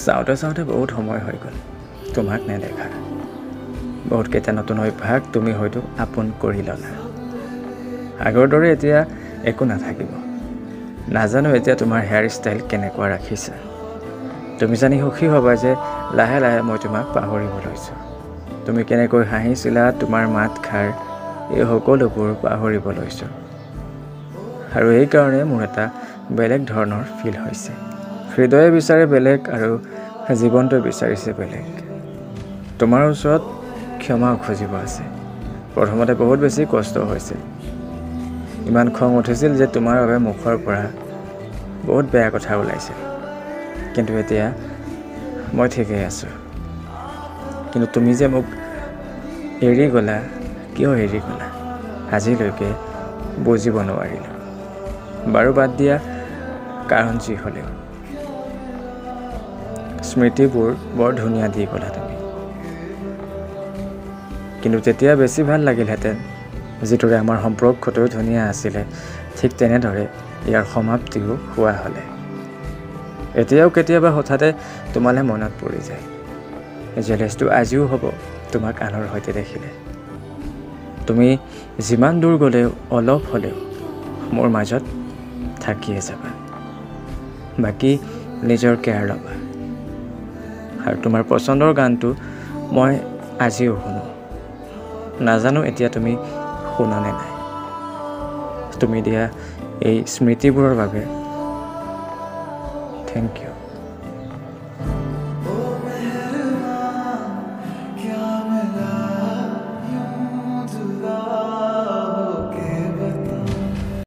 চাওঁতে চাওঁতে বহুত সময় হৈ গ'ল তোমাক নেদেখা। বহুতকেইটা নতুন অভ্যাস তুমি হয়তো আপোন কৰি ল'লা। আগৰ দৰে এতিয়া একো নাথাকিব। নাজানো এতিয়া তোমাৰ হেয়াৰ ষ্টাইল কেনেকুৱা ৰাখিছা। তুমি জানি সুখী হ'বা যে লাহে লাহে মই তোমাক পাহৰিব লৈছোঁ। তুমি কেনেকৈ হাঁহিছিলা, তোমাৰ মাত খাৰ, এই সকলোবোৰ পাহৰিব লৈছোঁ। আৰু এইকাৰণে মোৰ এটা বেলেগ ধৰণৰ ফিল হৈছে। হৃদয়ে বিচাৰে বেলেগ আৰু জীৱনটোৱে বিচাৰিছে বেলেগ। তোমাৰ ওচৰত ক্ষমাও খুজিব আছে। প্ৰথমতে বহুত বেছি কষ্ট হৈছিল। ইমান খং উঠিছিল যে তোমাৰ বাবে মুখৰ পৰা বহুত বেয়া কথা ওলাইছিল। কিন্তু এতিয়া মই ঠিকেই আছোঁ। কিন্তু তুমি যে মোক এৰি গ'লা, কিয় এৰি গ'লা আজিলৈকে বুজিব নোৱাৰিলোঁ। বাৰু বাদ দিয়া, কাৰণ যি হ'লেও স্মৃতিবোৰ বৰ ধুনীয়া দি গ'লা তুমি। কিন্তু তেতিয়া বেছি ভাল লাগিলহেঁতেন, যিদৰে আমাৰ সম্পৰ্কটো ধুনীয়া আছিলে, ঠিক তেনেদৰে ইয়াৰ সমাপ্তিও হোৱা হ'লে। এতিয়াও কেতিয়াবা হঠাতে তোমালৈ মনত পৰি যায়। জেলেছটো আজিও হ'ব তোমাক আনৰ সৈতে দেখিলে। তুমি যিমান দূৰ গ'লেও অলপ হ'লেও মোৰ মাজত থাকিয়ে যাবা। বাকী নিজৰ কেয়াৰ ল'বা। আৰু তোমাৰ পচন্দৰ গানটো মই আজিও শুনো। নাজানো এতিয়া তুমি শুনানে নাই। তুমি দিয়া এই স্মৃতিবোৰৰ বাবে থেংক ইউ।